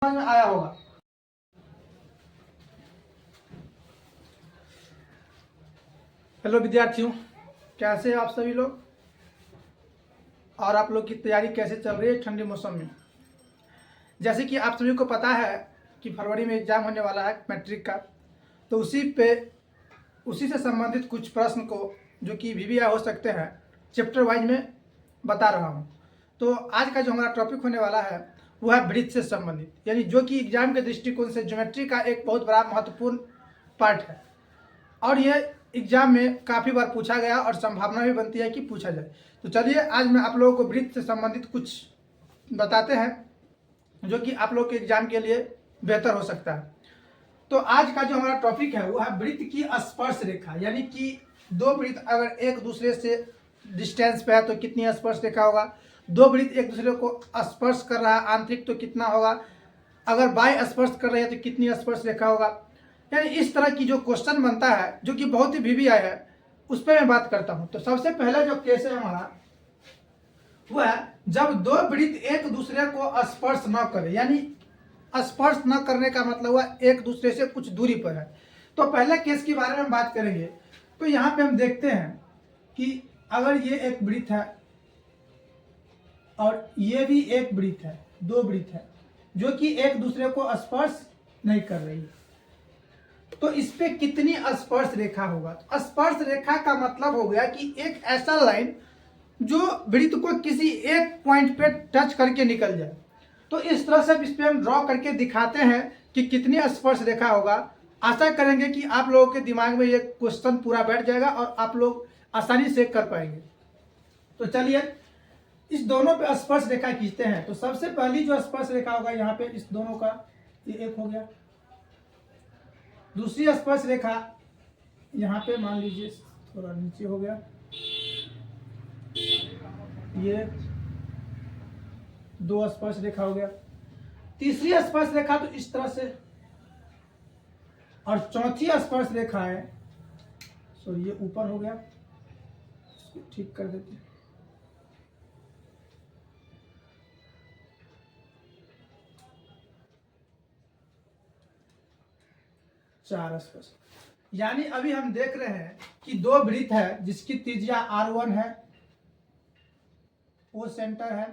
समझ में आया होगा। हेलो विद्यार्थियों, कैसे हैं आप सभी लोग और आप लोग की तैयारी कैसे चल रही है ठंडी मौसम में। जैसे कि आप सभी को पता है कि फरवरी में एग्जाम होने वाला है मैट्रिक का, तो उसी से संबंधित कुछ प्रश्न को जो कि VVI हो सकते हैं चैप्टर वाइज में बता रहा हूँ। तो आज का जो हमारा टॉपिक होने वाला है वो है वृत्त से संबंधित, यानी जो कि एग्जाम के दृष्टिकोण से ज्योमेट्री का एक बहुत बड़ा महत्वपूर्ण पार्ट है और यह एग्जाम में काफ़ी बार पूछा गया और संभावना भी बनती है कि पूछा जाए। तो चलिए आज मैं आप लोगों को वृत्त से संबंधित कुछ बताते हैं जो कि आप लोग के एग्जाम के लिए बेहतर हो सकता है। तो आज का जो हमारा टॉपिक है वो है वृत्त की स्पर्श रेखा, यानी कि दो वृत्त अगर एक दूसरे से डिस्टेंस पे है तो कितनी स्पर्श रेखा होगा, दो वृत्त एक दूसरे को स्पर्श कर रहा है आंतरिक तो कितना होगा, अगर बाह्य स्पर्श कर रहे हैं तो कितनी स्पर्श रेखा होगा। यानी इस तरह की जो क्वेश्चन बनता है जो कि बहुत ही VVI है उस पर मैं बात करता हूं। तो सबसे पहला जो केस है हमारा वो है जब दो वृत्त एक दूसरे को स्पर्श न करे, यानी स्पर्श न करने का मतलब हुआ एक दूसरे से कुछ दूरी पर है। तो पहले केस के बारे में बात करेंगे। तो यहाँ पे हम देखते हैं कि अगर ये एक वृत्त है और ये भी एक वृत्त है, दो वृत्त है जो कि एक दूसरे को स्पर्श नहीं कर रही है, तो इस पे कितनी स्पर्श रेखा होगा। तो स्पर्श रेखा का मतलब हो गया कि एक ऐसा लाइन जो वृत्त को किसी एक पॉइंट पे टच करके निकल जाए। तो इस तरह से इस पे हम ड्रॉ करके दिखाते हैं कि कितनी स्पर्श रेखा होगा। आशा करेंगे कि आप लोगों के दिमाग में ये क्वेश्चन पूरा बैठ जाएगा और आप लोग आसानी से कर पाएंगे। तो चलिए इस दोनों पे स्पर्श रेखा खींचते हैं। तो सबसे पहली जो स्पर्श रेखा होगा यहाँ पे इस दोनों का ये एक हो गया, दूसरी स्पर्श रेखा यहाँ पे मान लीजिए थोड़ा नीचे हो गया, ये दो स्पर्श रेखा हो गया, तीसरी स्पर्श रेखा तो इस तरह से, और चौथी स्पर्श रेखा है सॉरी ये ऊपर हो गया, इसको ठीक कर देते हैं। चार स्पर्श, यानी अभी हम देख रहे हैं कि दो वृत्त है जिसकी त्रिज्या R1 है, O सेंटर है,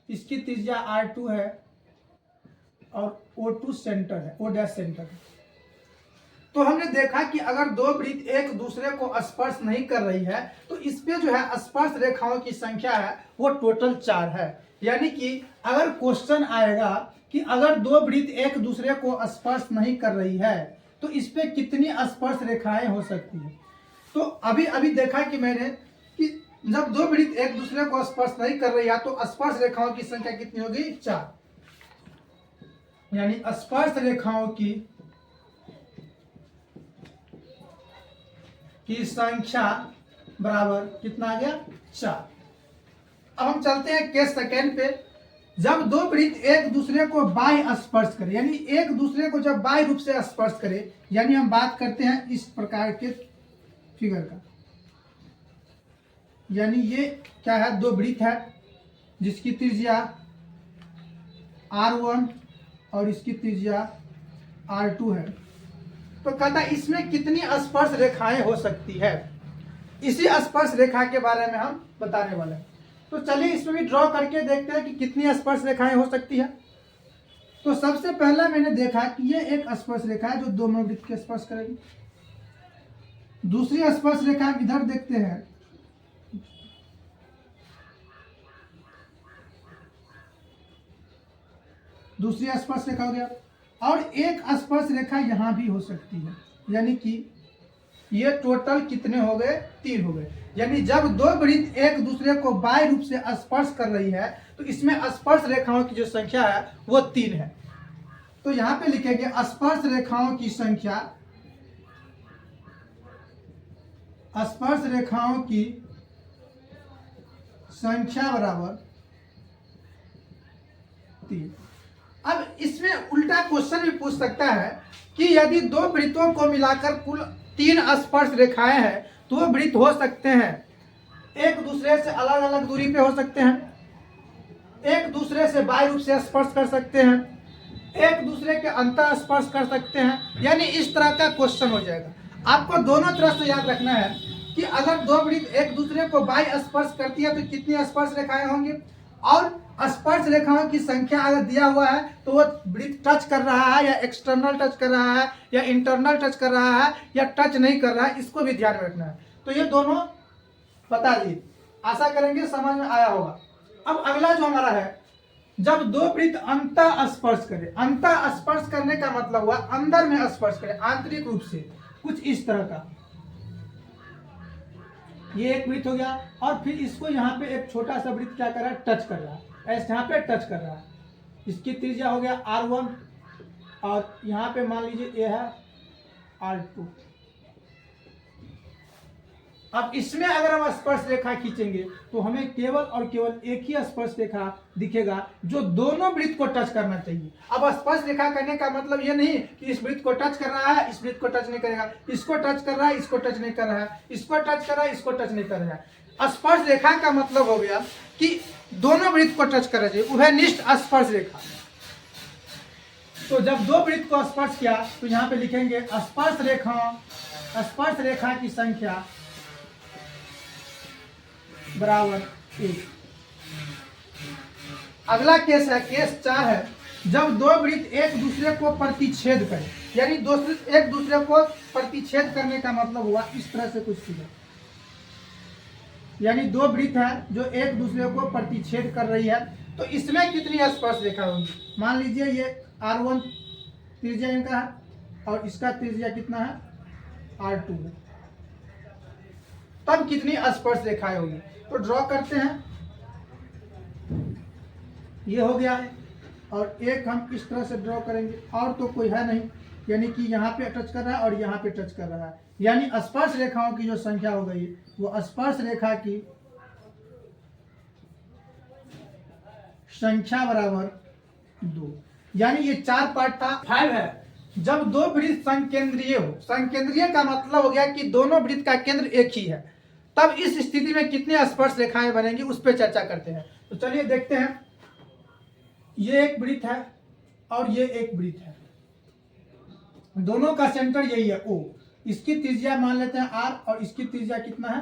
इसकी त्रिज्या R2 है और O2 सेंटर है, O डैश सेंटर है। तो हमने देखा कि अगर दो वृत्त एक दूसरे को स्पर्श नहीं कर रही है तो इस पे जो है स्पर्श रेखाओं की संख्या है वो टोटल 4 है। यानी कि अगर क्वेश्चन आएगा कि अगर दो वृत्त एक दूसरे को स्पर्श नहीं कर रही है तो इस पे कितनी स्पर्श रेखाएं हो सकती है। तो अभी अभी देखा कि मैंने कि जब दो वृत्त एक दूसरे को स्पर्श नहीं कर रही है तो स्पर्श रेखाओं की संख्या कितनी होगी 4, यानी स्पर्श रेखाओं की संख्या बराबर कितना आ गया 4। अब हम चलते हैं केस सेकेंड पे। जब दो वृत्त एक दूसरे को बाह्य स्पर्श करे, यानी एक दूसरे को जब बाह्य रूप से स्पर्श करे, यानी हम बात करते हैं इस प्रकार के फिगर का, यानी ये क्या है दो वृत्त है जिसकी त्रिज्या R1 और इसकी त्रिज्या R2 है। तो कहता है इसमें कितनी स्पर्श रेखाएं हो सकती है, इसी स्पर्श रेखा के बारे में हम बताने वाले हैं। तो चलिए इसमें भी ड्रॉ करके देखते हैं कि कितनी स्पर्श रेखाएं हो सकती है। तो सबसे पहला मैंने देखा कि ये एक स्पर्श रेखा है जो दो वृत्त के स्पर्श करेगी। दूसरी स्पर्श रेखा इधर देखते हैं, दूसरी स्पर्श रेखा हो गया, और एक स्पर्श रेखा यहां भी हो सकती है, यानी कि ये टोटल कितने हो गए 3 हो गए। यानी जब दो वृत्त एक दूसरे को बाह्य रूप से स्पर्श कर रही है तो इसमें स्पर्श रेखाओं की जो संख्या है वो 3 है। तो यहां पे लिखेंगे स्पर्श रेखाओं की संख्या, स्पर्श रेखाओं की संख्या बराबर 3। अब इसमें उल्टा क्वेश्चन भी पूछ सकता है कि यदि दो वृत्तों को मिलाकर कुल 3 स्पर्श रेखाएं हैं तो वो वृत्त हो सकते हैं, एक दूसरे से अलग अलग दूरी पे हो सकते हैं, एक दूसरे से बाह्य रूप से स्पर्श कर सकते हैं, एक दूसरे के अंतर स्पर्श कर सकते हैं, यानी इस तरह का क्वेश्चन हो जाएगा। आपको दोनों तरफ से याद रखना है कि अगर दो वृत्त एक दूसरे को बाह्य स्पर्श करती है तो कितनी स्पर्श रेखाएं होंगी, और स्पर्श रेखाओं की संख्या अगर दिया हुआ है तो वो वृत्त टच कर रहा है या एक्सटर्नल टच कर रहा है या इंटरनल टच कर रहा है या टच नहीं कर रहा है, इसको भी ध्यान में रखना है। तो ये दोनों बता दिए, आशा करेंगे समझ में आया होगा। अब अगला जो हमारा है, जब दो वृत्त अंतः स्पर्श करे, अंतः स्पर्श करने का मतलब हुआ अंदर में स्पर्श करे, आंतरिक रूप से, कुछ इस तरह का। ये एक वृत्त हो गया, और फिर इसको यहाँ पे एक छोटा सा वृत्त क्या कर रहा है, टच कर रहा है, ऐसे यहाँ पे टच कर रहा है। इसकी त्रिज्या हो गया R1, और यहाँ पे मान लीजिए ये है R2। अब इसमें अगर हम स्पर्श रेखा खींचेंगे तो हमें केवल और केवल एक ही स्पर्श रेखा दिखेगा जो दोनों वृत्त को टच करना चाहिए। अब स्पर्श रेखा करने का मतलब ये नहीं कि इस वृत्त को टच कर रहा है, इस वृत्त को टच नहीं करेगा, इसको टच कर रहा है, इसको टच नहीं कर रहा है, इसको टच कर रहा है, इसको टच नहीं कर रहा है। स्पर्श रेखा का मतलब हो गया कि दोनों वृत्त को टच करना चाहिए, उभयनिष्ठ स्पर्श रेखा। तो जब दो वृत्त को स्पर्श किया तो यहाँ पे लिखेंगे स्पर्श रेखा की संख्या बराबर 1। अगला केस है, केस 4 है, जब दो वृत्त एक दूसरे को प्रतिच्छेद करें, यानी एक दूसरे को प्रतिच्छेद करने का मतलब हुआ इस तरह से कुछ चीज, यानी दो वृत्त है जो एक दूसरे को प्रतिच्छेद कर रही है, तो इसमें कितनी स्पर्श रेखा होगी। मान लीजिए ये R1 त्रिज्या इनका है और इसका त्रिज्या कितना है, R2 है, तब कितनी स्पर्श रेखाएं होगी। तो ड्रॉ करते हैं, ये हो गया है, और एक हम इस तरह से ड्रॉ करेंगे, और तो कोई है नहीं, यानी कि यहाँ पे टच कर रहा है और यहाँ पे टच कर रहा है, यानी स्पर्श रेखाओं की जो संख्या हो गई वो स्पर्श रेखा की संख्या बराबर 2। यानी ये 4 पार्ट था। 5 है, जब दो वृत्त संकेंद्रीय हो, संकेंद्रीय का मतलब हो गया कि दोनों वृत्त का केंद्र एक ही है, तब इस स्थिति में कितनी स्पर्श रेखाएं बनेंगी उस पर चर्चा करते हैं। तो चलिए देखते हैं, ये एक वृत्त है और ये एक वृत्त है, दोनों का सेंटर यही है O, इसकी त्रिज्या मान लेते हैं R और इसकी त्रिज्या कितना है,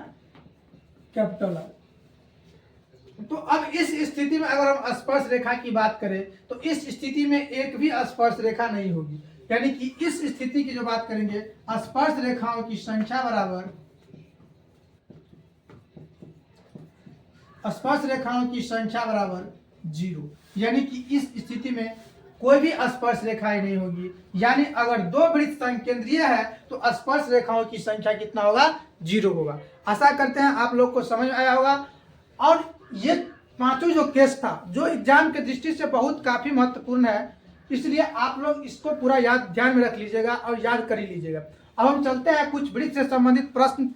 कैपिटल R। तो अब इस स्थिति में अगर हम स्पर्श रेखा की बात करें तो इस स्थिति में एक भी स्पर्श रेखा नहीं होगी, यानी कि इस स्थिति की जो बात करेंगे, स्पर्श रेखाओं की संख्या बराबर, स्पर्श रेखाओं की संख्या बराबर 0, यानी कि इस स्थिति में कोई भी स्पर्श रेखाएं नहीं होगी। यानी अगर दो वृत्त संकेंद्रीय है तो स्पर्श रेखाओं की संख्या कितना होगा, 0 होगा। आशा करते हैं आप लोग को समझ आया होगा। और ये पांचों जो केस था जो एग्जाम के दृष्टि से बहुत काफी महत्वपूर्ण है, इसलिए आप लोग इसको पूरा याद ध्यान में रख लीजिएगा और याद कर ही लीजिएगा। अब हम चलते हैं कुछ वृत्त से संबंधित प्रश्न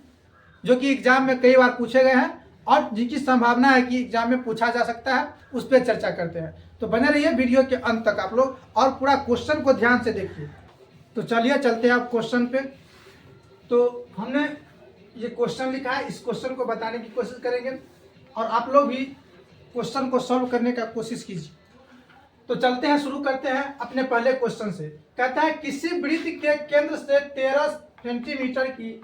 जो कि एग्जाम में कई बार पूछे गए हैं और जिनकी संभावना है कि एग्जाम में पूछा जा सकता है, उस पर चर्चा करते हैं। तो बने रहिए वीडियो के अंत तक आप लोग और पूरा क्वेश्चन को ध्यान से देखिए। तो चलिए चलते हैं आप क्वेश्चन पे। तो हमने ये क्वेश्चन लिखा है, इस क्वेश्चन को बताने की कोशिश करेंगे और आप लोग भी क्वेश्चन को सॉल्व करने का कोशिश कीजिए। तो चलते हैं, शुरू करते हैं अपने पहले क्वेश्चन से। कहता है किसी वृत्त के केंद्र से 13 सेंटीमीटर की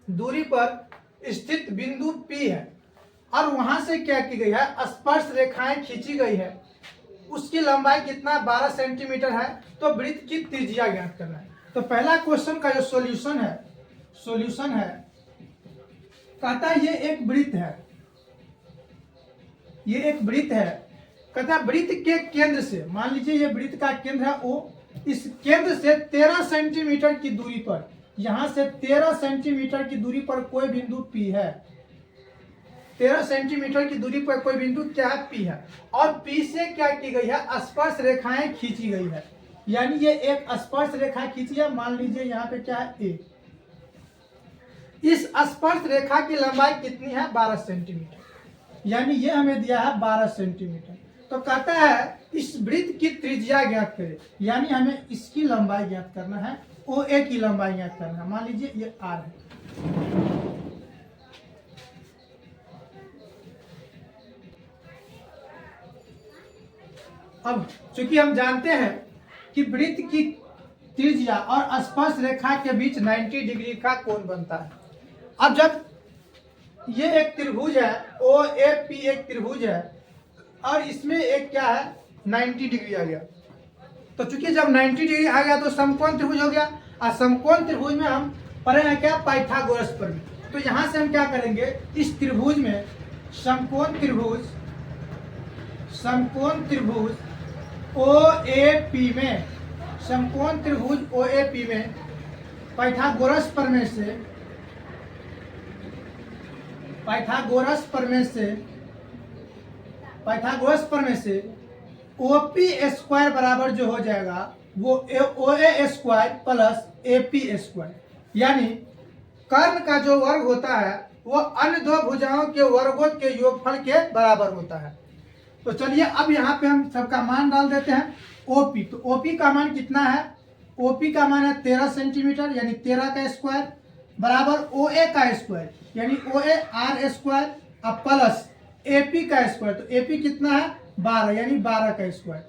दूरी पर स्थित बिंदु P है और वहां से क्या की गई है, स्पर्श रेखाएं खींची गई है, उसकी लंबाई कितना, 12 सेंटीमीटर है। तो वृत्त की त्रिज्या ज्ञात करना है। तो पहला क्वेश्चन का जो सॉल्यूशन है, कहता है ये एक वृत्त है, ये एक वृत्त है। कहता है वृत्त के केंद्र से, मान लीजिए ये वृत्त का केंद्र है O, इस केंद्र से 13 सेंटीमीटर की दूरी पर, यहां से 13 सेंटीमीटर की दूरी पर कोई बिंदु P है। 13 सेंटीमीटर की दूरी पर कोई बिंदु क्या है, P है। और P से क्या की गई है, स्पर्श रेखाएं खींची गई है। यानी ये एक स्पर्श रेखा खींची है, मान लीजिए यहाँ पे क्या है A। इस स्पर्श रेखा की लंबाई कितनी है, 12 सेंटीमीटर, यानी ये हमें दिया है 12 सेंटीमीटर। तो कहता है इस वृत्त की त्रिज्या ज्ञात करें, यानी हमें इसकी लंबाई ज्ञात करना है, OA की लंबाई ज्ञात करना है। मान लीजिए ये R है। अब चूंकि हम जानते हैं कि वृत्त की त्रिज्या और स्पर्श रेखा के बीच 90 डिग्री का कोण बनता है। अब जब ये एक त्रिभुज है, ओ ए पी एक त्रिभुज है और इसमें एक क्या है 90 डिग्री आ गया, तो चूंकि जब 90 डिग्री आ गया तो समकोण त्रिभुज हो गया। और समकोण त्रिभुज में हम पढ़े हैं क्या, पाइथागोरस प्रमेय। तो यहां से हम क्या करेंगे, इस त्रिभुज में समकोण त्रिभुज ओ ए पी में, समकोण त्रिभुज ओ ए पी में पाइथागोरस प्रमेय से ओपी स्क्वायर बराबर जो हो जाएगा वो O A square plus A P square, यानी कर्ण का जो वर्ग होता है वो अन्य दो भुजाओं के वर्गों के योगफल के बराबर होता है। तो चलिए अब यहाँ पे हम सबका मान डाल देते हैं। ओपी, तो ओपी का मान कितना है, ओपी का मान है 13 सेंटीमीटर यानी 13 का स्क्वायर बराबर ओ ए का स्क्वायर यानी ओ ए आर स्क्वायर अब प्लस एपी का स्क्वायर, तो एपी कितना है 12 यानी 12 का स्क्वायर।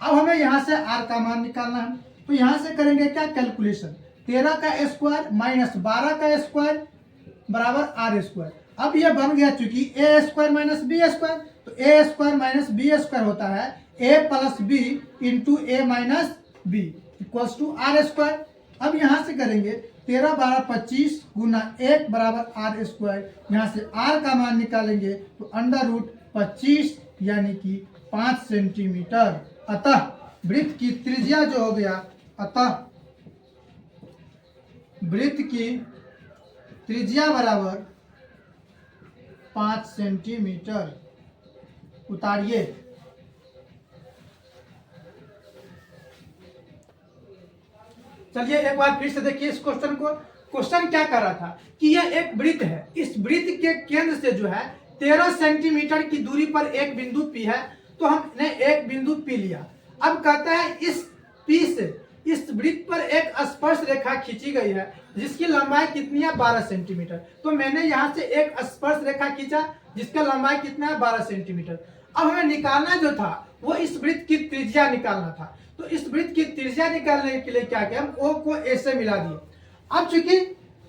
अब हमें यहाँ से आर का मान निकालना है, तो यहाँ से करेंगे क्या कैलकुलेशन, 13 का स्क्वायर माइनस 12 का स्क्वायर बराबर आर स्क्वायर। अब यह बन गया चूंकि A square minus B square, तो A square minus B square होता है A plus B into A minus B equals to R square. अब यहाँ से करेंगे 13 12 25 गुना 1 बराबर आर स्क्वायर, यहाँ से आर का मान निकालेंगे तो अंडर रूट 25 यानी कि 5 सेंटीमीटर। अतः वृत्त की त्रिज्या जो हो गया, अतः वृत्त की त्रिज्या बराबर 5 सेंटीमीटर। उतारिए, चलिए एक बार फिर से देखिए इस क्वेश्चन को। क्वेश्चन क्या कर रहा था कि यह एक वृत्त है, इस वृत्त के केंद्र से जो है 13 सेंटीमीटर की दूरी पर एक बिंदु पी है, तो हमने एक बिंदु पी लिया। अब कहता है इस पी से इस वृत्त पर एक स्पर्श रेखा खींची गई है जिसकी लंबाई कितनी है 12 सेंटीमीटर। तो मैंने यहाँ से एक स्पर्श रेखा खींचा जिसका लंबाई कितना है 12 सेंटीमीटर। अब हमें निकालना जो था वो इस वृत्त की त्रिज्या निकालना था, तो इस वृत्त की त्रिज्या निकालने के लिए क्या किया, हम ओ को ए से मिला दिए। अब चूंकि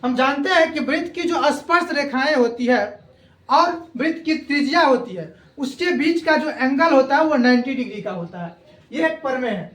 हम जानते हैं कि वृत्त की जो स्पर्श रेखाएं होती है और वृत्त की त्रिज्या होती है उसके बीच का जो एंगल होता है वो 90 डिग्री का होता है, ये एक प्रमेय है।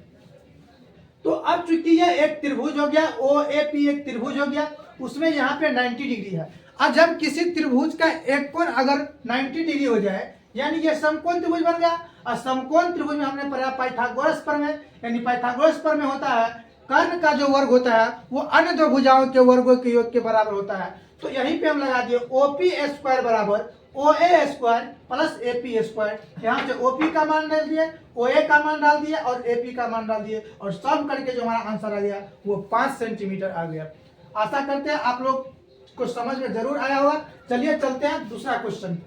तो अब चूंकि यह एक त्रिभुज हो गया, ओ ए पी एक त्रिभुज हो गया, उसमें यहाँ पे 90 डिग्री है। अब जब किसी त्रिभुज का एक कोण अगर 90 डिग्री हो जाए यानी ये समकोण त्रिभुज बन गया। और समकोण त्रिभुज में हमने पढ़ा पाइथागोरस प्रमेय, यानी पाइथागोरस प्रमेय होता है कर्ण का जो वर्ग होता है वो अन्य दो भुजाओं के वर्गों के योग के बराबर होता है। तो यहीं पे हम लगा दिए ओपी स्क्वायर बराबर ओ A square plus AP square. यहाँ से ओपी का मान डाल दिए, ओ ए का मान डाल दिए और एपी का मान डाल दिए और सम करके जो हमारा आंसर आ गया वो 5 सेंटीमीटर आ गया। आशा करते हैं आप लोग को समझ में जरूर आया होगा। चलिए चलते हैं दूसरा क्वेश्चन।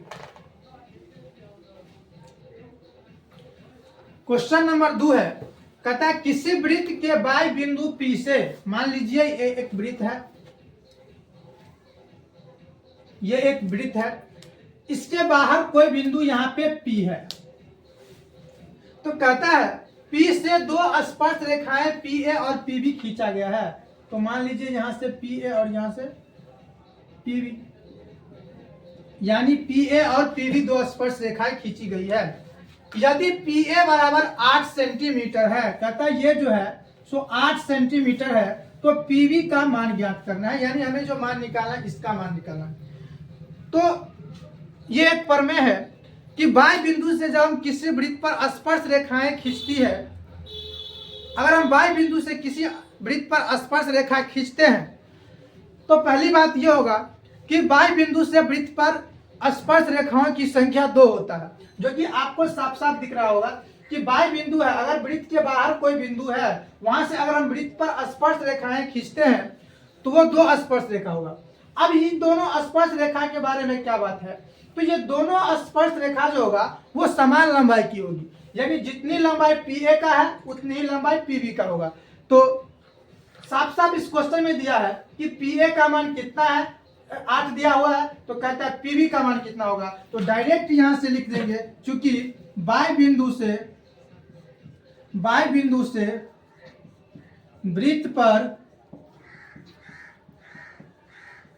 क्वेश्चन नंबर 2 है, कहता है किसी वृत्त के बाह्य बिंदु P से, मान लीजिए ये एक वृत्त है, ये एक वृत्त है, इसके बाहर कोई बिंदु यहाँ पे P है। तो कहता है P से दो स्पर्श रेखाएं PA और PB खींचा गया है। तो मान लीजिए यहाँ से PA और यहाँ से PB, यानी PA और PB दो स्पर्श रेखाएं खींची गई है। यदि PA बराबर 8 सेंटीमीटर है, कहता है ये जो है सो 8 सेंटीमीटर है, तो PB का मान ज्ञात करना है, यानी हमें जो मान निकालना है इसका मान निकालना है। तो ये एक प्रमेय है कि बाह्य बिंदु से जब हम किसी वृत्त पर स्पर्श रेखाएं खींचती है, अगर हम बाह्य बिंदु से किसी वृत्त पर स्पर्श रेखा खींचते हैं तो पहली बात यह होगा कि बाह्य बिंदु से वृत्त पर स्पर्श रेखाओं की संख्या 2 होता है, जो कि आपको साफ साफ दिख रहा होगा कि बाह्य बिंदु है, अगर वृत्त के बाहर कोई बिंदु है वहां से अगर हम वृत्त पर स्पर्श रेखाएं खींचते हैं तो वो 2 स्पर्श रेखा होगा। अब इन दोनों स्पर्श रेखा के बारे में क्या बात है, तो ये दोनों स्पर्श रेखा जो होगा वो समान लंबाई की होगी, यानी जितनी लंबाई PA का है उतनी ही लंबाई PB का होगा। तो साफ साफ इस क्वेश्चन में दिया है कि PA का मान कितना है, 8 दिया हुआ है, तो कहता है PB का मान कितना होगा। तो डायरेक्ट यहां से लिख देंगे, चूंकि बाह्य बिंदु से वृत्त पर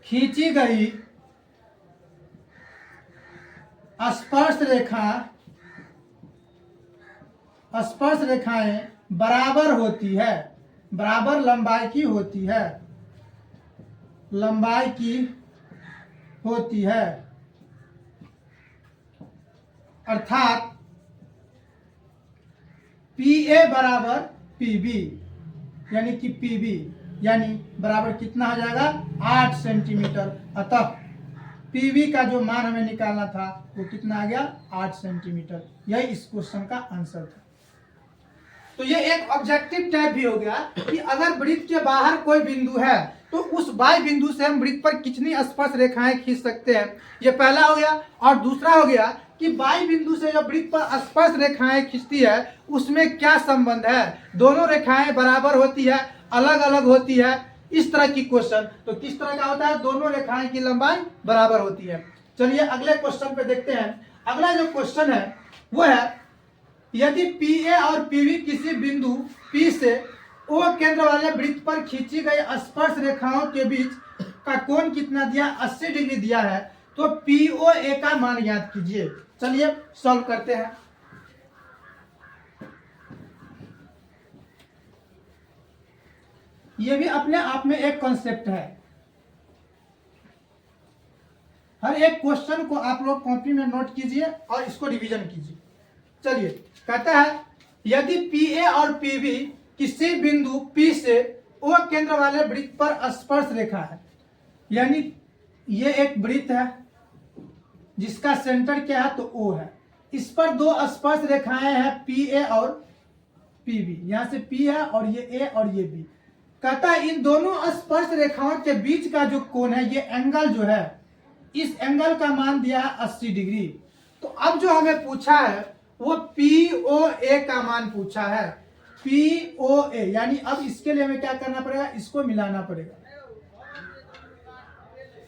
खींची गई स्पर्श रेखाएं बराबर होती है, बराबर लंबाई की होती है, अर्थात PA बराबर PB, यानी कि PB यानी बराबर कितना हो जाएगा 8 सेंटीमीटर। अतः PB का जो मान हमें निकालना था वो कितना आ गया 8 सेंटीमीटर। यही इस क्वेश्चन का आंसर था। तो ये एक ऑब्जेक्टिव टाइप भी हो गया कि अगर वृत्त के बाहर कोई बिंदु है तो उस बाह्य बिंदु से हम वृत्त पर कितनी स्पर्श रेखाएं खींच सकते हैं, ये पहला हो गया। और दूसरा हो गया कि बाह्य बिंदु से जब वृत्त पर स्पर्श रेखाएं खींचती है उसमें क्या संबंध है, दोनों रेखाएं बराबर होती है, अलग अलग होती है, इस तरह की क्वेश्चन। तो किस तरह का होता है, दोनों रेखाएं की लंबाई बराबर होती है। चलिए अगले क्वेश्चन पे देखते हैं। अगला जो क्वेश्चन है वो है, यदि PA और PB किसी बिंदु P से O केंद्र वाले वृत्त पर खींची गई स्पर्श रेखाओं के बीच का कोण कितना दिया, 80 डिग्री दिया है, तो POA का मान ज्ञात कीजिए। चलिए सॉल्व करते हैं। ये भी अपने आप में एक कॉन्सेप्ट है। हर एक क्वेश्चन को आप लोग कॉपी में नोट कीजिए और इसको रिवीजन कीजिए। चलिए कहता है, यदि PA और PB किसी बिंदु P से O केंद्र वाले वृत्त पर स्पर्श रेखा है, यानी ये एक वृत्त है जिसका सेंटर क्या है तो O है, इस पर दो स्पर्श रेखाएं हैं PA और PB, यहां से P है और ये A और ये B। कहता है इन दोनों स्पर्श रेखाओं के बीच का जो कोण है, ये एंगल जो है, इस एंगल का मान दिया है 80 डिग्री। तो अब जो हमें पूछा है वो POA का मान पूछा है, POA, यानी अब इसके लिए हमें क्या करना पड़ेगा, इसको मिलाना पड़ेगा,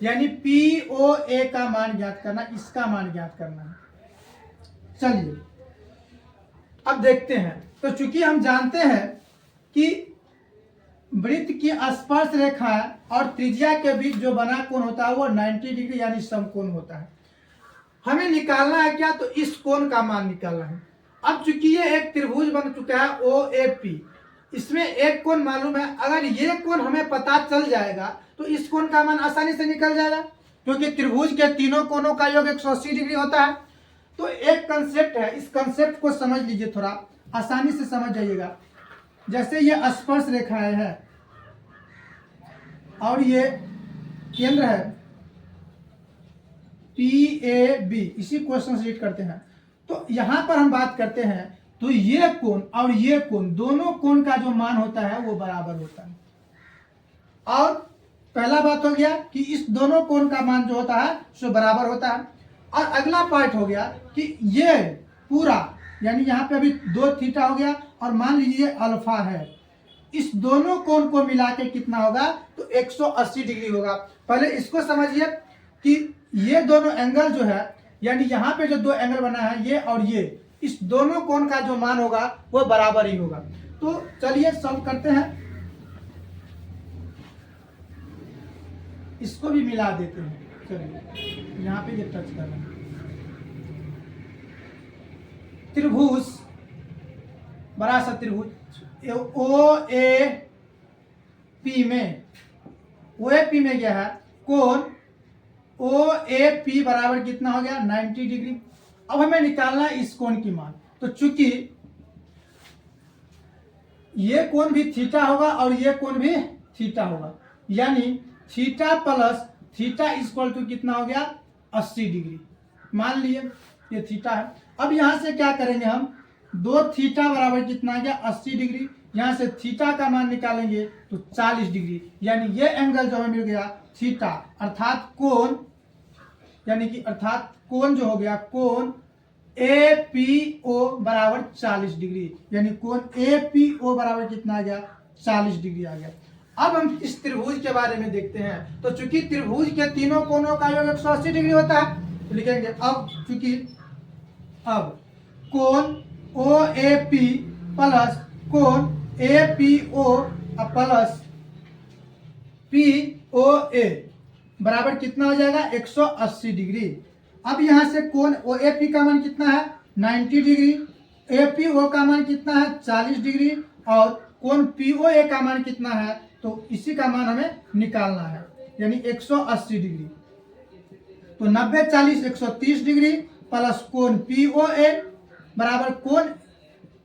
यानी POA का मान ज्ञात करना, इसका मान ज्ञात करना है। चलिए अब देखते हैं। तो चूंकि हम जानते हैं कि वृत्त की स्पर्श रेखा और त्रिज्या के बीच जो बना कोण होता है वो 90 डिग्री यानी समकोण होता है। हमें निकालना है क्या, तो इस कोण का मान निकालना है। अब चूंकि ये एक त्रिभुज बन चुका है OAP, इसमें एक कोण मालूम है, अगर ये कोण हमें पता चल जाएगा तो इस कोण का मान आसानी से निकल जाएगा, क्योंकि त्रिभुज के तीनों कोणों का योग 180 डिग्री होता है। तो एक कंसेप्ट है, इस कंसेप्ट को समझ लीजिए, थोड़ा आसानी से समझ जाइएगा। जैसे ये स्पर्श रेखाएं है और ये केंद्र है PAB, इसी क्वेश्चन से रीड करते हैं। तो यहां पर हम बात करते हैं तो ये कोण और ये कोण, दोनों कोण का जो मान होता है वो बराबर होता है। और पहला बात हो गया कि इस दोनों कोण का मान जो होता है सो बराबर होता है। और अगला पार्ट हो गया कि ये पूरा, यानी यहाँ पे अभी 2 थीटा हो गया और मान लीजिए अल्फा है, इस दोनों कोण को मिला के कितना होगा, तो 180 डिग्री होगा। पहले इसको समझिए कि ये दोनों एंगल जो है, यानी यहाँ पे जो 2 एंगल बना है ये और ये, इस दोनों कोण का जो मान होगा वो बराबर ही होगा। तो चलिए सॉल्व करते हैं, इसको भी मिला देते हैं। चलिए यहाँ पे ये टच कर रहे हैं। त्रिभुज, बड़ा सा त्रिभुज OAP में क्या है, कोण OAP बराबर कितना हो गया 90 डिग्री। अब हमें निकालना है इस कोण की मान। तो चूंकि ये कोण भी थीटा होगा और ये कोण भी थीटा होगा, यानी theta plus theta equal to कितना हो गया 80 डिग्री। मान लिए ये थीटा है। अब यहां से क्या करेंगे हम, 2 थीटा बराबर कितना आ गया 80 डिग्री, यहां से थीटा का मान निकालेंगे तो 40 डिग्री, यानी ये एंगल जो हमें मिल गया थीटा, अर्थात कोण, यानी कि अर्थात कोण जो हो गया, कोण APO बराबर 40 डिग्री, यानी कोण APO बराबर कितना आ गया 40 डिग्री आ गया। अब हम इस त्रिभुज के बारे में देखते हैं। तो चूंकि त्रिभुज के तीनों कोणों का योग 180 डिग्री होता है, तो लिखेंगे अब चूंकि अब कोण OAP प्लस कोण APO प्लस POA बराबर कितना हो जाएगा 180 डिग्री। अब यहां से कोण OAP का मान कितना है 90 डिग्री, APO का मान कितना है 40 डिग्री और कोण POA का मान कितना है, तो इसी का मान हमें निकालना है, यानी 180 डिग्री। तो 90 40 130 डिग्री प्लस कोण POA बराबर कोण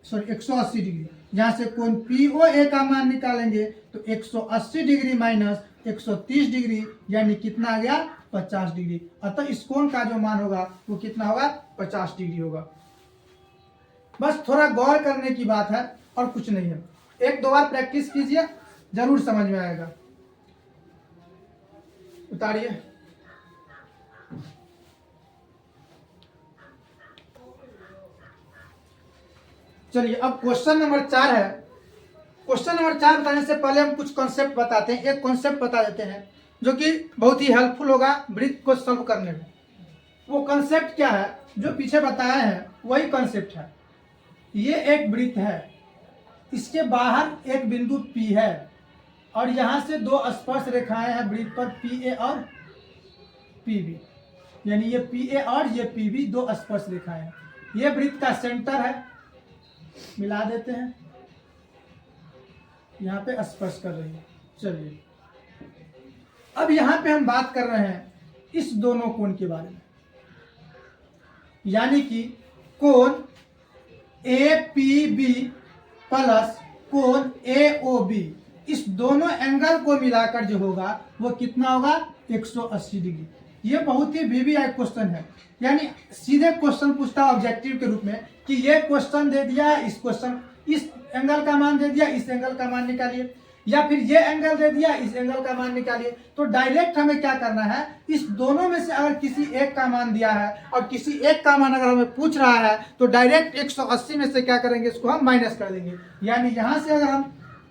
180 डिग्री। जहां से कोण POA का मान निकालेंगे तो 180 डिग्री माइनस 130 डिग्री यानी कितना आ गया 50 डिग्री। अतः इस कोण का जो मान होगा वो कितना होगा 50 डिग्री होगा। बस थोड़ा गौर करने की बात है और कुछ नहीं है। एक दो बार प्रैक्टिस कीजिए, जरूर समझ में आएगा। उतारिए। चलिए अब क्वेश्चन नंबर 4 है। क्वेश्चन नंबर 4 बताने से पहले हम कुछ कॉन्सेप्ट बताते हैं। एक कॉन्सेप्ट बता देते हैं जो कि बहुत ही हेल्पफुल होगा वृत्त को सॉल्व करने में। वो कॉन्सेप्ट क्या है जो पीछे बताया है, वही कॉन्सेप्ट है। ये एक वृत्त है, इसके बाहर एक बिंदु P है और यहां से दो स्पर्श रेखाएं हैं वृत्त पर PA और PB, यानी ये PA और ये PB दो स्पर्श रेखाएं हैं। ये वृत्त का सेंटर है, मिला देते हैं, यहाँ पे स्पर्श कर रही है। चलिए अब यहाँ पे हम बात कर रहे हैं इस दोनों कोण के बारे में, यानी कि कोण APB प्लस कोण AOB, इस दोनों एंगल को मिलाकर जो होगा वो कितना होगा 180 डिग्री। ये बहुत ही वीवीआई क्वेश्चन है, यानी सीधे क्वेश्चन पूछता है ऑब्जेक्टिव के रूप में कि ये क्वेश्चन दे दिया है, इस क्वेश्चन इस एंगल का मान दे दिया, इस एंगल का मान निकालिए, या फिर ये एंगल दे दिया, इस एंगल का मान निकालिए। तो डायरेक्ट हमें क्या करना है, इस दोनों में से अगर किसी एक का मान दिया है और किसी एक का मान अगर हमें पूछ रहा है तो डायरेक्ट 180 में से क्या करेंगे, इसको हम माइनस कर देंगे। यानी यहां से अगर हम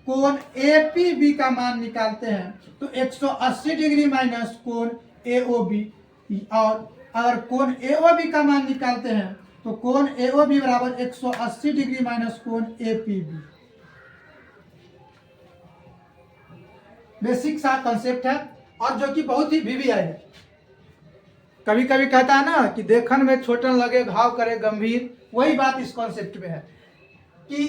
कोण APB का मान निकालते हैं तो 180 डिग्री माइनस कोण AOB, और अगर कोण AOB का मान निकालते हैं तो कोण AOB बराबर 180 डिग्री माइनस कोण APB। बेसिक सा कॉन्सेप्ट है और जो कि बहुत ही वीवीआई है। कभी कभी कहता है ना कि देखन में छोटन लगे घाव करे गंभीर, वही बात इस कॉन्सेप्ट में है कि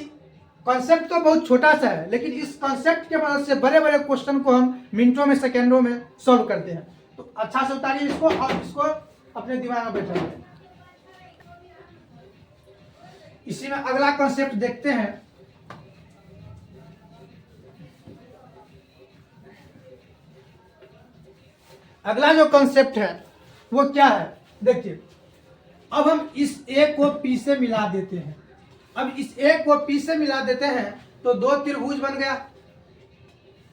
कॉन्सेप्ट तो बहुत छोटा सा है, लेकिन इस कॉन्सेप्ट के मदद से बड़े बड़े क्वेश्चन को हम मिनटों में सेकेंडों में सॉल्व करते हैं। तो अच्छा से उतारिए इसको और इसको अपने दिमाग में बैठा दें। इसी में अगला कॉन्सेप्ट देखते हैं। अगला जो कॉन्सेप्ट है वो क्या है, देखिए अब हम इस A को P से मिला देते हैं। अब इस A को P से मिला देते हैं तो दो त्रिभुज बन गया।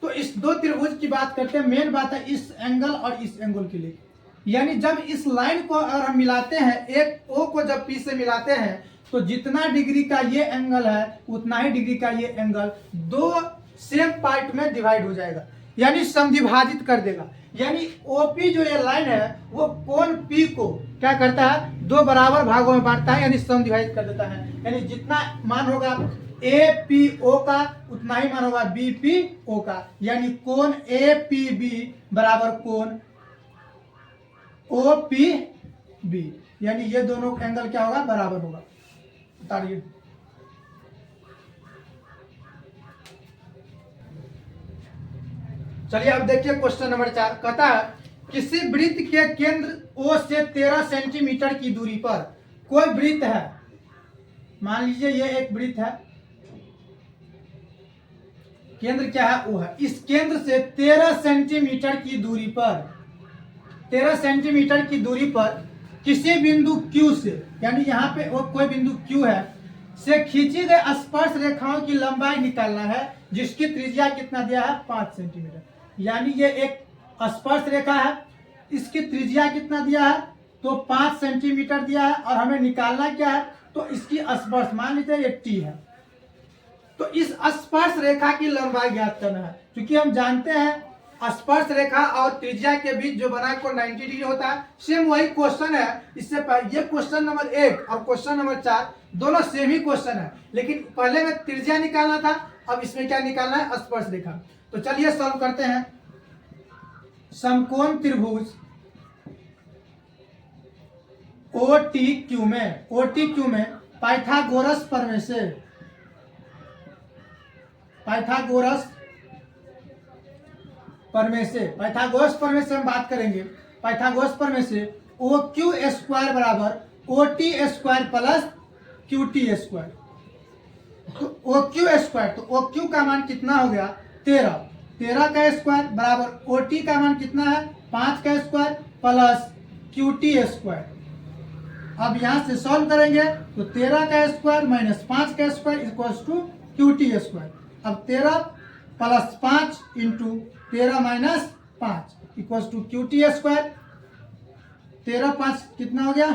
तो इस दो त्रिभुज की बात करते हैं, मेन बात है इस एंगल और इस एंगल के लिए। यानी जब इस लाइन को अगर हम मिलाते हैं, एक O को जब P से मिलाते हैं तो जितना डिग्री का ये एंगल है उतना ही डिग्री का ये एंगल दो सेम पार्ट में डिवाइड हो जाएगा, यानी समद्विभाजित कर देगा। यानी OP जो ये लाइन है वो कोण P को क्या करता है, दो बराबर भागों में बांटता है, यानी समद्विभाजित कर देता है। यानी जितना मान होगा APO का उतना ही मान होगा BPO का, यानी कोण APB बराबर कोण OPB, यानी ये दोनों एंगल क्या होगा, बराबर होगा। बताइए चलिए अब देखिए क्वेश्चन नंबर 4 कहता है किसी वृत्त के केंद्र O से 13 सेंटीमीटर की दूरी पर कोई वृत्त है। मान लीजिए ये एक वृत्त है, केंद्र क्या है, O है। इस केंद्र से 13 सेंटीमीटर की दूरी पर 13 सेंटीमीटर की दूरी पर किसी बिंदु Q से, यानी यहाँ पे कोई बिंदु Q है, से खींची गई स्पर्श रेखाओं की लंबाई निकालना है, जिसकी त्रिज्या कितना दिया है 5 सेंटीमीटर। यानी ये एक स्पर्श रेखा है, इसकी त्रिज्या कितना दिया है, तो 5 सेंटीमीटर दिया है, और हमें निकालना क्या है, तो इसकी स्पर्श, मान लीजिए ये T है, तो इस स्पर्श रेखा की लंबाई ज्ञात करना है। क्योंकि हम जानते हैं स्पर्श रेखा और त्रिज्या के बीच जो बना कोण 90 डिग्री होता है। सेम वही क्वेश्चन है, इससे पहले ये क्वेश्चन नंबर 1 और क्वेश्चन नंबर 4 दोनों सेम ही क्वेश्चन है, लेकिन पहले में त्रिज्या निकालना था, अब इसमें क्या निकालना है, स्पर्श रेखा। तो चलिए सॉल्व करते हैं। समकोण त्रिभुज OTQ में पाइथागोरस प्रमेय से हम बात करेंगे। पाइथागोरस प्रमेय से OQ स्क्वायर बराबर OT square plus QT square. तो OQ स्क्वायर, तो OQ का मान कितना हो गया 13 का स्क्वायर बराबर OT का मान कितना है 5 का स्क्वायर प्लस QT स्क्वायर। अब यहाँ से सॉल्व करेंगे तो 13 का स्क्वायर माइनस 5 का square equals to QT square. अब 13 प्लस 5 into 13 minus 5 equals to QT square. 13 5 कितना हो गया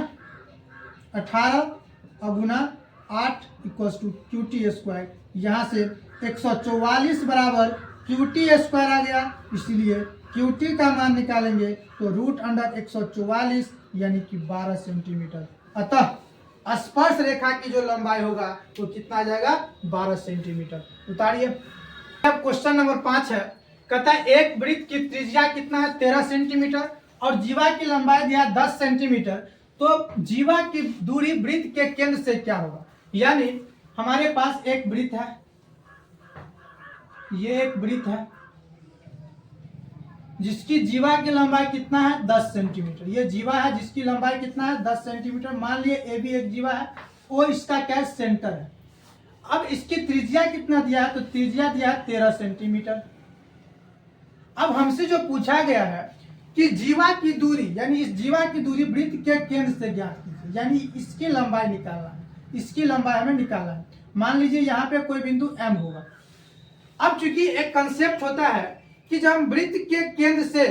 18 और गुना 8 इक्वल्स टू QT स्क्वायर। यहाँ से 144 बराबर QT स्क्वायर आ गया, इसलिए QT का मान निकालेंगे तो रूट अंडर 144 यानी कि 12 सेंटीमीटर। अतः स्पर्श रेखा की जो लंबाई होगा वो कितना आ जाएगा 12 सेंटीमीटर। उतारिए। अब क्वेश्चन नंबर 5 है, कहता है एक वृत्त की त्रिज्या कितना है 13 सेंटीमीटर और जीवा की लंबाई दिया 10 सेंटीमीटर। तो जीवा की दूरी वृत्त के केंद्र से क्या होगा। यानी हमारे पास एक वृत्त है, ये एक वृत्त है जिसकी जीवा की लंबाई कितना है 10 सेंटीमीटर। ये जीवा है जिसकी लंबाई कितना है 10 सेंटीमीटर। मान लिए ए भी एक जीवा है, वो इसका क्या सेंटर है। अब इसकी त्रिज्या कितना दिया है, तो त्रिज्या दिया है 13 सेंटीमीटर। अब हमसे जो पूछा गया है कि जीवा की दूरी, यानी इस जीवा की दूरी वृत्त के केंद्र से ज्ञात कीजिए, यानी इसकी लंबाई निकालना है, इसकी लंबाई हमें निकालना है। मान लीजिए यहाँ पे कोई बिंदु M होगा। अब चूंकि एक कंसेप्ट होता है कि जब हम वृत्त के केंद्र से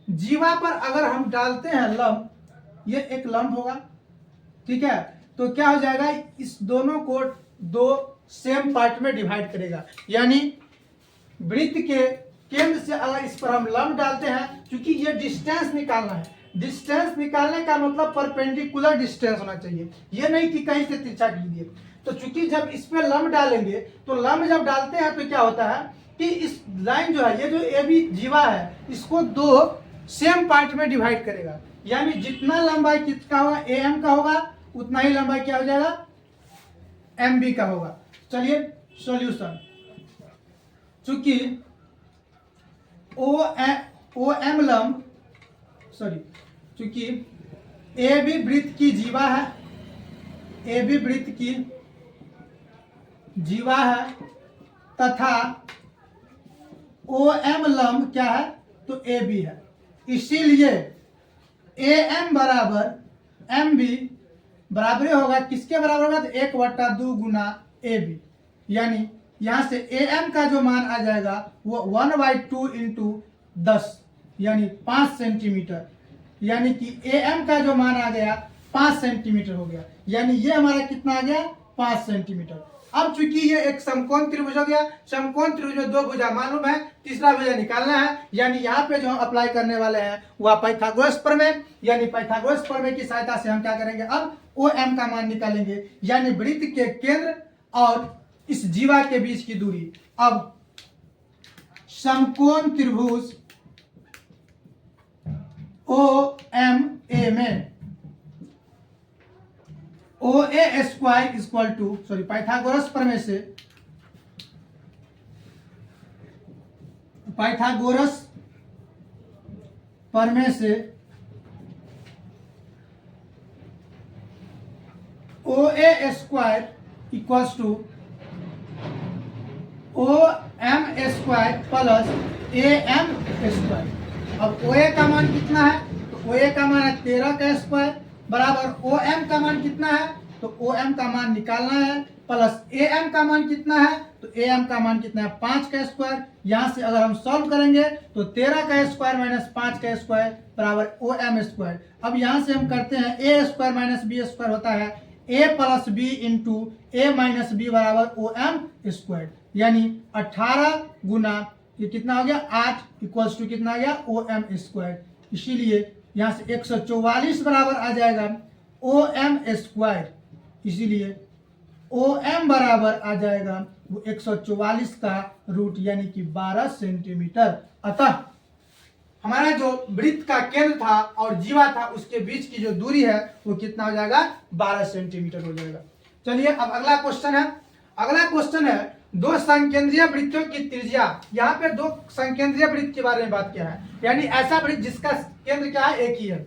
जीवा पर अगर हम डालते हैं लंब, ये एक लंब होगा, ठीक है, तो क्या हो जाएगा, इस दोनों को दो सेम पार्ट में डिवाइड करेगा। यानी वृत्त के केंद्र से अगर इस पर हम लंब डालते हैं, क्योंकि ये डिस्टेंस निकालना है, डिस्टेंस निकालने का मतलब परपेंडिकुलर डिस्टेंस होना चाहिए, ये नहीं कि कहीं से तिरछा कीजिए। तो चूंकि जब इस पे लंब डालेंगे, तो लंब जब डालते हैं तो क्या होता है कि इस लाइन जो है, ये जो ए बी जीवा है, इसको दो सेम पार्ट में डिवाइड करेगा। यानी जितना लंबाई किसका होगा AM का होगा, उतना ही लंबाई क्या हो जाएगा MB का होगा। चलिए सॉल्यूशन। चूंकि OM लंब, चूंकि AB वृत्त की जीवा है, AB वृत्त की जीवा है तथा OM लंब क्या है, तो AB है, इसीलिए AM बराबर MB बराबर होगा, किसके बराबर होगा, तो 1/2 गुना AB। यानी यहां से AM का जो मान आ जाएगा वो 1/2 इंटू 10 यानी 5 सेंटीमीटर। यानी कि AM का जो मान आ गया 5 सेंटीमीटर हो गया। यानी ये हमारा कितना आ गया 5 सेंटीमीटर। अब चूंकि ये एक समकोण त्रिभुज हो गया, समकोण त्रिभुज में दो भुजा मालूम है, तीसरा भुजा निकालना है। यानी यहाँ पे जो हम अप्लाई करने वाले हैं वह पाइथागोरस प्रमेय, यानी पाइथागोरस प्रमेय की सहायता से हम क्या करेंगे, अब OM का मान निकालेंगे, यानी वृत्त के केंद्र और इस जीवा के बीच की दूरी। अब समकोण त्रिभुज OMA में OA square equal to Pythagoras प्रमेय से, पाइथागोरस प्रमेय से OA square equals to OM square plus AM square. अब OA का मान कितना है, तो OA का मान है 13 का स्क्वायर बराबर OM का मान कितना है, तो OM का मान निकालना है, प्लस AM का मान कितना है, तो AM का मान कितना है 5 का स्क्वायर। यहाँ से अगर हम सॉल्व करेंगे तो 13 का स्क्वायर माइनस 5 का स्क्वायर बराबर OM स्क्वायर। अब यहाँ से हम करते हैं A square minus B square होता है A plus B into A minus B बराबर OM स्क्वायर। यानी 18 गुना ये कितना हो गया 8 इक्वल्स टू कितना आ गया OM स्क्वायर। इसीलिए यहाँ से 144 बराबर आ जाएगा OM स्क्वायर। इसीलिए ओ एम बराबर आ जाएगा वो 144 का रूट यानी कि 12 सेंटीमीटर। अतः हमारा जो वृत्त का केंद्र था और जीवा था उसके बीच की जो दूरी है वो कितना हो जाएगा, 12 सेंटीमीटर हो जाएगा। चलिए अब अगला क्वेश्चन है। अगला क्वेश्चन है दो संकेंद्रीय वृत्तों की त्रिज्या। यहाँ पे दो संकेंद्रीय वृत्त के बारे में बात किया है, यानी ऐसा वृत्त जिसका केंद्र क्या है, एक ही है।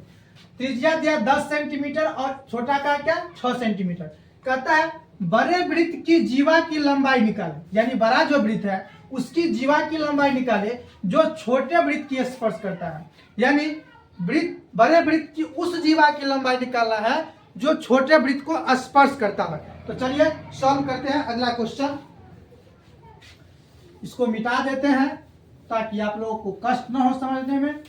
त्रिज्या दिया 10 सेंटीमीटर और छोटा का क्या 6 सेंटीमीटर। कहता है बड़े वृत्त की जीवा की लंबाई निकाले, यानी बड़ा जो वृत्त है उसकी जीवा की लंबाई निकाले जो छोटे वृत्त की स्पर्श करता है। यानी वृत्त बड़े वृत्त की उस जीवा की लंबाई निकालना है जो छोटे वृत्त को स्पर्श करता है। तो चलिए सॉल्व करते हैं अगला क्वेश्चन। इसको मिटा देते हैं ताकि आप लोगों को कष्ट न हो समझने में,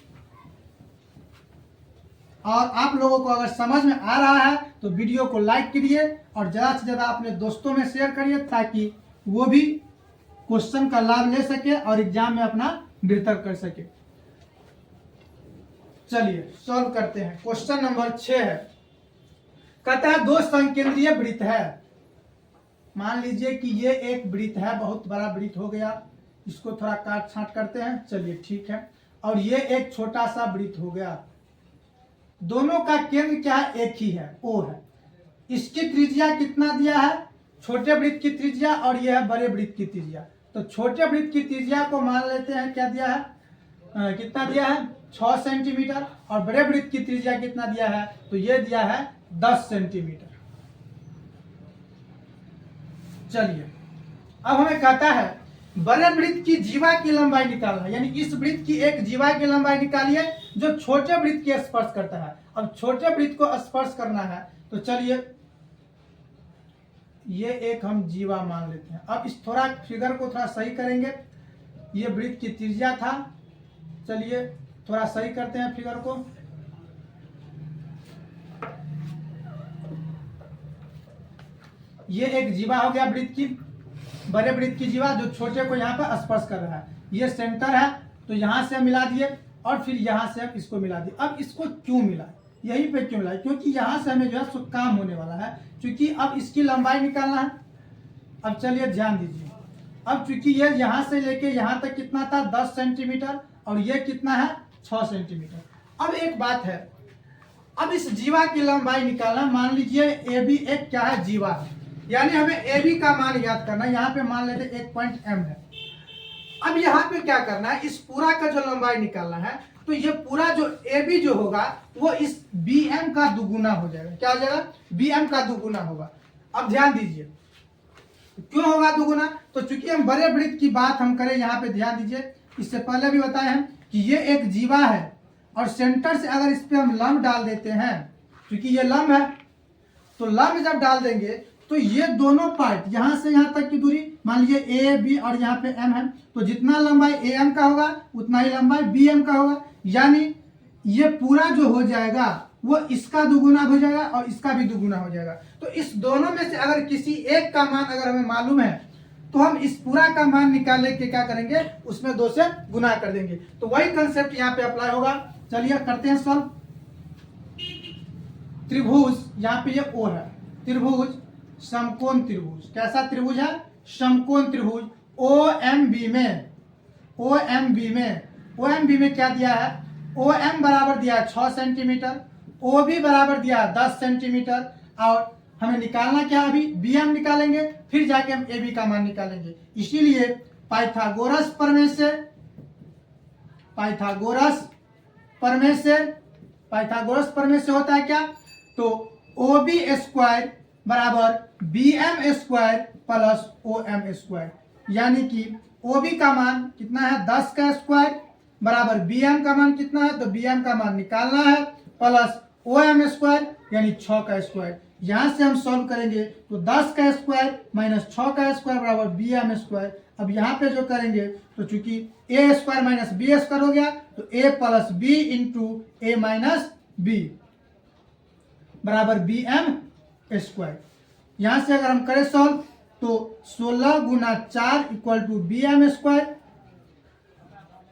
और आप लोगों को अगर समझ में आ रहा है तो वीडियो को लाइक करिए और ज़्यादा से ज़्यादा अपने दोस्तों में शेयर करिए ताकि वो भी क्वेश्चन का लाभ ले सके और एग्जाम में अपना बेहतर कर सके। चलिए सॉल्व करते हैं। क्वेश्चन नंबर 6 है। कहता है दो संकेंद्रीय वृत्त है। मान लीजिए कि ये एक वृत्त है, बहुत बड़ा वृत्त हो गया, इसको थोड़ा काट छांट करते हैं, चलिए ठीक है। और ये एक छोटा सा वृत्त हो गया, दोनों का केंद्र क्या है, एक ही है, O है। इसकी त्रिज्या कितना दिया है, छोटे वृत्त की त्रिज्या, और यह है बड़े वृत्त की त्रिज्या। तो छोटे वृत्त की त्रिज्या को मान लेते हैं क्या दिया है, कितना दिया है 6 सेंटीमीटर, और बड़े वृत्त की त्रिज्या कितना दिया है, तो ये दिया है 10 सेंटीमीटर। चलिए अब हमें कहता है बड़े वृत्त की जीवा की लंबाई निकालना, यानी इस वृत्त की एक जीवा की लंबाई निकालिए जो छोटे वृत्त की स्पर्श करता है। अब छोटे वृत्त को स्पर्श करना है तो चलिए ये एक हम जीवा मान लेते हैं। अब इस थोड़ा फिगर को थोड़ा सही करेंगे, ये वृत्त की त्रिज्या था, चलिए थोड़ा सही करते हैं फिगर को। ये एक जीवा हो गया वृत्त की, बड़े वृत्त की जीवा जो छोटे को यहाँ पर स्पर्श कर रहा है। ये सेंटर है तो यहाँ से हम मिला दिए और फिर यहाँ से हम इसको मिला दिए। अब इसको क्यों मिला, यहीं पे क्यों मिला, क्योंकि यहाँ से हमें जो है काम होने वाला है, क्योंकि अब इसकी लंबाई निकालना है। अब चलिए ध्यान दीजिए, अब चूंकि ये यहाँ से लेके यहाँ तक कितना था 10 सेंटीमीटर और ये कितना है 6 सेंटीमीटर। अब एक बात है, अब इस जीवा की लंबाई निकालना, मान लीजिए ए बी एक क्या है जीवा है, यानी हमें ए बी का मान याद करना है। यहाँ पे मान लेते एक पॉइंट एम है। अब यहाँ पे क्या करना है, इस पूरा का जो लंबाई निकालना है, तो ये पूरा जो ए बी जो होगा वो इस बी एम का दुगुना हो जाएगा। क्या हो जाएगा, बी एम का दुगुना होगा। अब ध्यान दीजिए क्यों होगा दुगुना, तो चूंकि हम बड़े वृत्त की बात हम करें, यहाँ पे ध्यान दीजिए, इससे पहले भी बताए हैं कि ये एक जीवा है और सेंटर से अगर इस पे हम लंब डाल देते हैं, क्योंकि ये लंब है, तो लंब जब डाल देंगे तो ये दोनों पार्ट यहाँ से यहाँ तक की दूरी, मान लीजिए ए बी और यहाँ पे एम है, तो जितना लंबाई ए एम का होगा उतना ही लंबाई बी एम का होगा, यानी ये पूरा जो हो जाएगा वो इसका दुगुना हो जाएगा और इसका भी दुगुना हो जाएगा। तो इस दोनों में से अगर किसी एक का मान अगर हमें मालूम है तो हम इस पूरा का मान निकालने के क्या करेंगे, उसमें 2 से गुना कर देंगे। तो वही कंसेप्ट यहाँ पे अप्लाई होगा। चलिए करते हैं सॉल्व। त्रिभुज, यहाँ पे ये ओ है, त्रिभुज समकोण त्रिभुज, कैसा त्रिभुज है, समकोण त्रिभुज ओ एम बी में, ओ एम बी में, ओ एम बी में क्या दिया है, ओ एम बराबर दिया है 6 सेंटीमीटर, ओ बी बराबर दिया है 10 सेंटीमीटर, और हमें निकालना क्या है, अभी बी एम निकालेंगे फिर जाके हम ए बी का मान निकालेंगे। इसीलिए पाइथागोरस प्रमेय से, पाइथागोरस प्रमेय से होता है क्या, तो ओ बी स्क्वायर बराबर B M square plus O M square, यानी कि ओ बी का मान कितना है 10 का स्क्वायर बराबर बी एम का मान कितना है, तो बी एम का मान निकालना है प्लस ओ एम स्क्वायर यानी 6 का स्क्वायर। यहाँ से हम सॉल्व करेंगे तो 10 का स्क्वायर माइनस 6 का स्क्वायर बराबर बी एम स्क्वायर। अब यहाँ पे जो करेंगे तो चूंकि A square minus B square हो गया, तो A plus B into A minus B बराबर बी एम स्क्वायर। यहाँ से अगर हम करें सॉल्व तो 16 गुना 4 equal to B M square,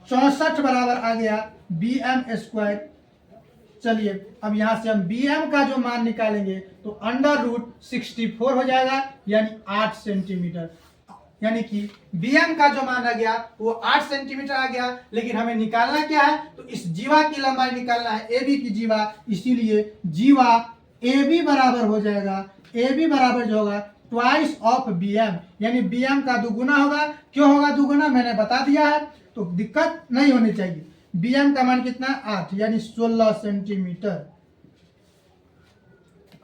64 बराबर आ गया बी एम स्क्वायर चलिए अब यहाँ से हम bm का जो मान निकालेंगे तो √64 हो जाएगा, यानी 8 सेंटीमीटर। यानी कि bm का जो मान आ गया वो 8 सेंटीमीटर आ गया। लेकिन हमें निकालना क्या है, तो इस जीवा की लंबाई निकालना है, AB की जीवा। इसीलिए जीवा AB बराबर हो जाएगा, AB बराबर जो होगा ट्वाइस ऑफ bm, यानी bm का दुगुना होगा। क्यों होगा दुगुना, मैंने बता दिया है, तो दिक्कत नहीं होनी चाहिए। bm का मान कितना, 8, यानी 16 सेंटीमीटर।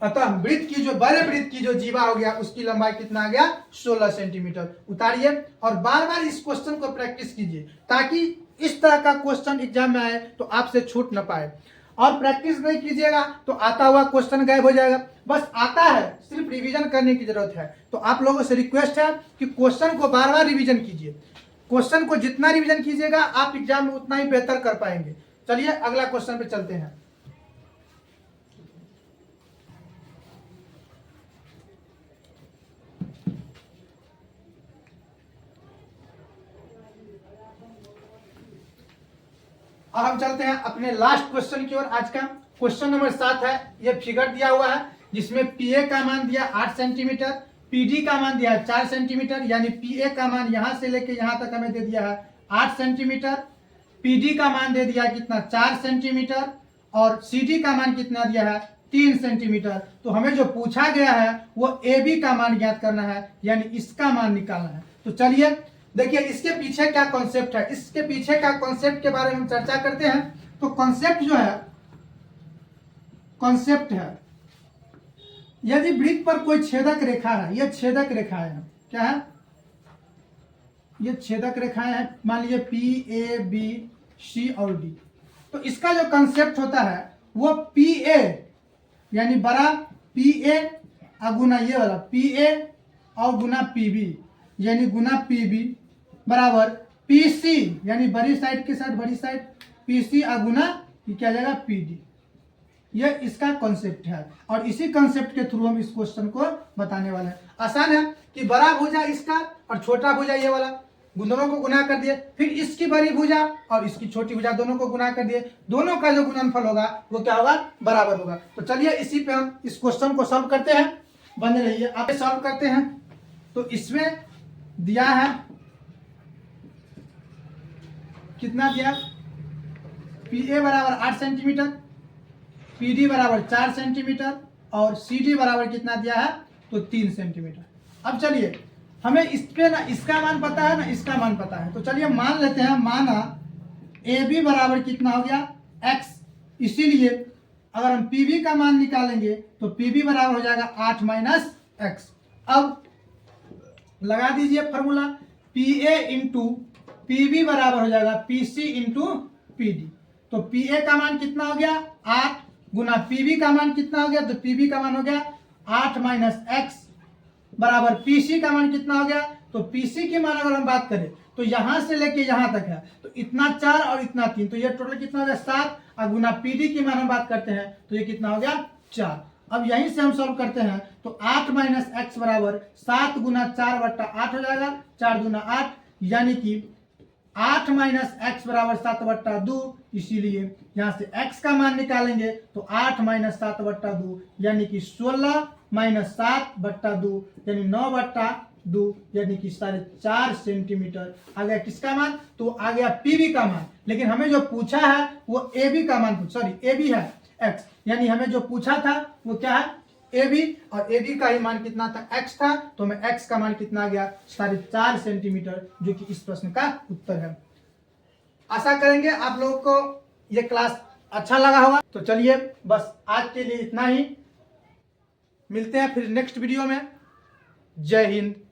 अतः वृत्त की जो बड़े वृत्त की जो जीवा हो गया उसकी लंबाई कितना आ गया, 16 सेंटीमीटर। उतारिए और बार बार इस क्वेश्चन को प्रैक्टिस कीजिए, ताकि इस तरह का क्वेश्चन एग्जाम में आए तो आपसे छूट न पाए। और प्रैक्टिस नहीं कीजिएगा तो आता हुआ क्वेश्चन गायब हो जाएगा। बस आता है, सिर्फ रिवीजन करने की जरूरत है। तो आप लोगों से रिक्वेस्ट है कि क्वेश्चन को बार बार रिवीजन कीजिए। क्वेश्चन को जितना रिवीजन कीजिएगा आप एग्जाम में उतना ही बेहतर कर पाएंगे। चलिए अगला क्वेश्चन पे चलते हैं। अब हम चलते हैं अपने लास्ट क्वेश्चन की ओर। आज का क्वेश्चन नंबर 7 है। यह फिगर दिया हुआ है जिसमें PA का मान दिया 8 सेंटीमीटर, PD का मान दिया 4 सेंटीमीटर, यानी PA का मान यहां से लेके यहां तक हमें दे दिया है 8 सेंटीमीटर, PD का मान दे दिया कितना 4 सेंटीमीटर, और CD का मान कितना दिया है 3 सेंटीमीटर। तो हमें जो पूछा गया है वो AB का मान ज्ञात करना है, यानी इसका मान निकालना है। तो चलिए देखिए इसके पीछे क्या कॉन्सेप्ट है, इसके पीछे का कॉन्सेप्ट के बारे में हम चर्चा करते हैं। तो कॉन्सेप्ट जो है, कॉन्सेप्ट है यदि वृत्त पर कोई छेदक रेखा है, यह छेदक रेखाएं है, क्या है, ये छेदक रेखाएं हैं, मान लीजिए PABC और D। तो इसका जो कॉन्सेप्ट होता है वो PA यानी बड़ा PA गुना ये वाला PA और गुना PB यानी गुना PB बराबर PC यानी बड़ी साइड के साथ बड़ी साइड PC गुना ये क्या जाएगा PD। यह इसका कॉन्सेप्ट है और इसी कॉन्सेप्ट के थ्रू हम इस क्वेश्चन को बताने वाले हैं। आसान है कि बड़ा भुजा इसका और छोटा भुजा ये वाला, दोनों को गुना कर दिए, फिर इसकी बड़ी भुजा और इसकी छोटी भुजा दोनों को गुना कर दिए, दोनों का जो गुणनफल होगा वो क्या होगा, बराबर होगा। तो चलिए इसी पे हम इस क्वेश्चन को सॉल्व करते हैं, बने रहिए। आप सॉल्व करते हैं तो इसमें दिया है कितना दिया, PA बराबर 8 सेंटीमीटर, PD बराबर 4 सेंटीमीटर और CD बराबर कितना दिया है, तो 3 सेंटीमीटर। अब चलिए हमें इस पे ना इसका मान पता है ना इसका मान पता है, तो चलिए मान लेते हैं, माना AB बराबर कितना हो गया x, इसीलिए अगर हम PB का मान निकालेंगे तो PB बराबर हो जाएगा 8 माइनस x। अब लगा दीजिए फॉर्मूला, PA इंटू PB बराबर हो जाएगा PC इंटू PD। तो PA का मान कितना हो गया 8 गुना PB का मान कितना हो गया, तो PB का मान हो गया 8 माइनस x बराबर PC का मान कितना हो गया, तो PC की मान अगर हम बात करें तो यहां से लेके यहां तक है, तो इतना 4 और इतना 3, तो ये टोटल कितना हो गया 7, और गुना PD की मान हम बात करते हैं तो ये कितना हो गया 4। अब यहीं से हम सॉल्व करते हैं तो 8 माइनस x बराबर 7 गुना 4 बट्टा 8 हो जाएगा, 4 गुना 8, यानी कि 8 माइनस x बराबर 7 बट्टा 2। इसीलिए यहाँ से x का मान निकालेंगे तो 8 माइनस 7 बट्टा 2 यानी कि 16 माइनस 7 बट्टा 2 यानी 9 बट्टा 2 यानी कि 4.5 सेंटीमीटर आ गया किसका मान, तो आ गया PB का मान। लेकिन हमें जो पूछा है वो AB का मान, सॉरी AB है x, यानी हमें जो पूछा था वो क्या है AB, और AB का ही मान कितना था x था, तो हमें x का मान कितना आ गया 4.5 सेंटीमीटर, जो कि इस प्रश्न का उत्तर है। आशा करेंगे आप लोगों को ये क्लास अच्छा लगा होगा। तो चलिए बस आज के लिए इतना ही, मिलते हैं फिर नेक्स्ट वीडियो में। जय हिंद।